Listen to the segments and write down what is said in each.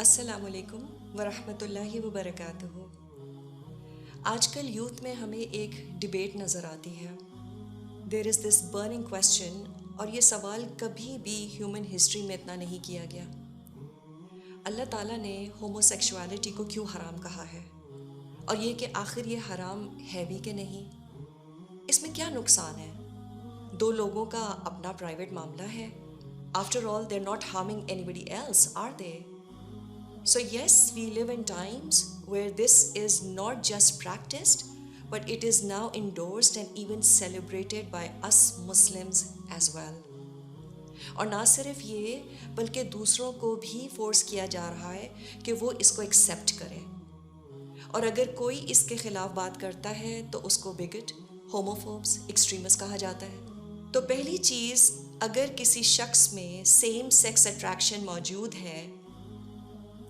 السلام علیکم ورحمۃ اللہ وبرکاتہ۔ آج کل یوتھ میں ہمیں ایک ڈبیٹ نظر آتی ہے۔ دیر از دس برننگ کویسچن، اور یہ سوال کبھی بھی ہیومن ہسٹری میں اتنا نہیں کیا گیا۔ اللہ تعالیٰ نے ہومو سیکشوالٹی کو کیوں حرام کہا ہے؟ اور یہ کہ آخر یہ حرام ہے بھی کہ نہیں؟ اس میں کیا نقصان ہے؟ دو لوگوں کا اپنا پرائیویٹ معاملہ ہے۔ After all they are not harming anybody else, are they? So yes, we live in times where this is not just practiced, but it is now endorsed and even celebrated by us Muslims as well. اور نہ صرف یہ بلکہ دوسروں کو بھی force کیا جا رہا ہے کہ وہ اس کو ایکسیپٹ کریں، اور اگر کوئی اس کے خلاف بات کرتا ہے تو اس کو بگٹ، ہوموفوبس، ایکسٹریمسٹ کہا جاتا ہے۔ تو پہلی چیز، اگر کسی شخص میں سیم سیکس اٹریکشن موجود ہے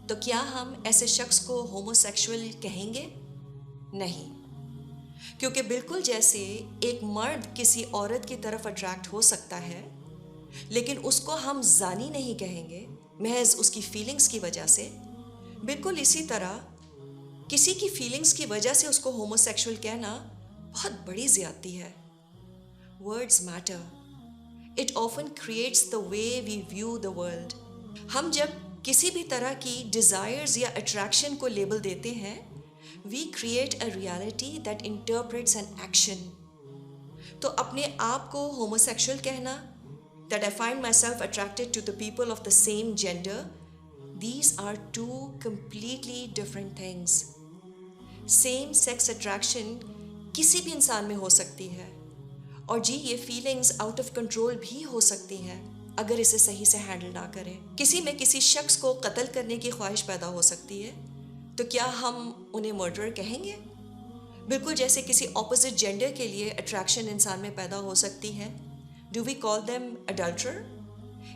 تو کیا ہم ایسے شخص کو ہومو سیکشول کہیں گے؟ نہیں، کیونکہ بالکل جیسے ایک مرد کسی عورت کی طرف اٹریکٹ ہو سکتا ہے لیکن اس کو ہم زانی نہیں کہیں گے محض اس کی فیلنگز کی وجہ سے، بالکل اسی طرح کسی کی فیلنگز کی وجہ سے اس کو ہومو سیکشول کہنا بہت بڑی زیادتی ہے۔ Words matter, it often creates the way we view the world. ہم جب کسی بھی طرح کی ڈیزائرز یا اٹریکشن کو لیبل دیتے ہیں، we create a reality that interprets an action. تو اپنے آپ کو ہومو سیکشول کہنا، that I find myself attracted to the people of the same gender, these are two completely different things. Same sex attraction کسی بھی انسان میں ہو سکتی ہے، اور جی یہ فیلنگز آؤٹ آف کنٹرول بھی ہو سکتی ہیں اگر اسے صحیح سے ہینڈل نہ کریں۔ کسی میں کسی شخص کو قتل کرنے کی خواہش پیدا ہو سکتی ہے، تو کیا ہم انہیں مرڈرر کہیں گے؟ بالکل جیسے کسی اپوزٹ جینڈر کے لیے اٹریکشن انسان میں پیدا ہو سکتی ہے، ڈو وی کال دیم اڈلٹرر؟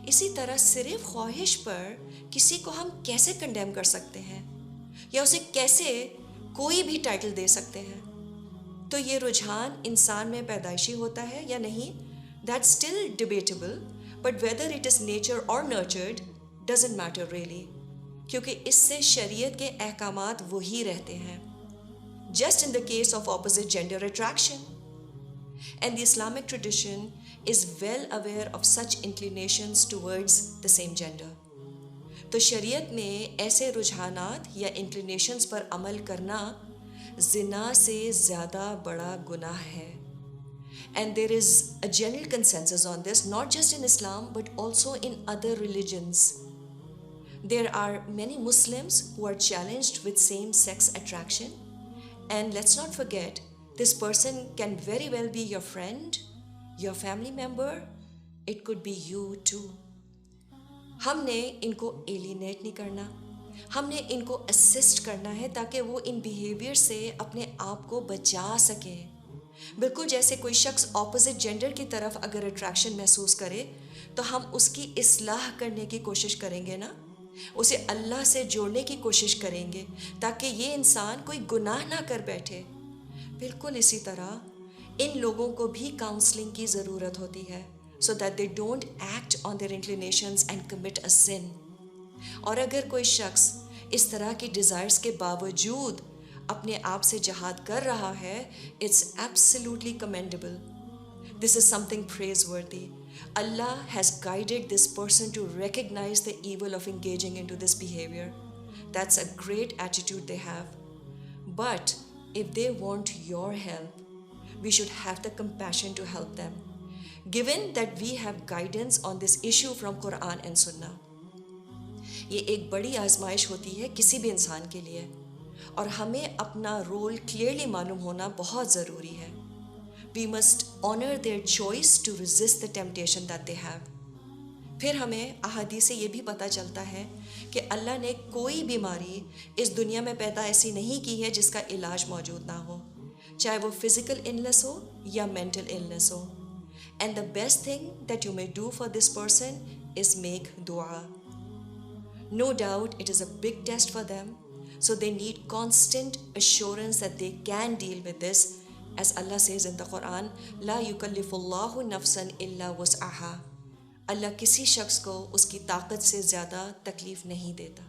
اسی طرح صرف خواہش پر کسی کو ہم کیسے کنڈیم کر سکتے ہیں، یا اسے کیسے کوئی بھی ٹائٹل دے سکتے ہیں؟ تو یہ رجحان انسان میں پیدائشی ہوتا ہے یا نہیں، that's still debatable, but whether it is nature or nurtured doesn't matter really، کیونکہ اس سے شریعت کے احکامات وہی رہتے ہیں، just in the case of opposite gender attraction. And the Islamic tradition is well aware of such inclinations towards the same gender. تو شریعت میں ایسے رجحانات یا انکلینیشنز پر عمل کرنا زنا سے زیادہ بڑا گناہ ہے۔ And there is a general consensus on this, not just in Islam, but also in other religions. There are many Muslims who are challenged with same-sex attraction. And let's not forget, this person can very well be your friend, your family member. It could be you too. ہم نے ان کو alienate نہیں کرنا، ہم نے ان کو assist کرنا ہے تاکہ وہ ان بیہیویئر سے اپنے آپ کو بچا سکیں۔ بالکل جیسے کوئی شخص اپوزٹ جینڈر کی طرف اگر اٹریکشن محسوس کرے تو ہم اس کی اصلاح کرنے کی کوشش کریں گے نا، اسے اللہ سے جوڑنے کی کوشش کریں گے تاکہ یہ انسان کوئی گناہ نہ کر بیٹھے۔ بالکل اسی طرح ان لوگوں کو بھی کاؤنسلنگ کی ضرورت ہوتی ہے، so that they don't act on their inclinations and commit a sin۔ اور اگر کوئی شخص اس طرح کی ڈیزائرز کے باوجود اپنے آپ سے جہاد کر رہا ہے، it's absolutely commendable, this is something praiseworthy. Allah has guided this person to recognize the evil of engaging in to this behaviour, that's a great attitude they have, but if they want your help, we should have the compassion to help them, given that we have guidance on this issue from Quran and Sunnah۔ یہ ایک بڑی آزمائش ہوتی ہے کسی بھی انسان کے لیے، اور ہمیں اپنا رول کلیئرلی معلوم ہونا بہت ضروری ہے۔ We must honor their choice to resist the temptation that they have۔ پھر ہمیں احادیث سے یہ بھی پتہ چلتا ہے کہ اللہ نے کوئی بیماری اس دنیا میں پیدا ایسی نہیں کی ہے جس کا علاج موجود نہ ہو، چاہے وہ فزیکل illness ہو یا mental illness who. And the best thing that you may do for this person is make dua۔ No doubt it is a big test for them, so they need constant assurance that they can deal with this, as Allah says in the Quran, لا يكلف الله نفسا إلا وسعها۔ اللہ کسی شخص کو اس کی طاقت سے زیادہ تکلیف نہیں دیتا۔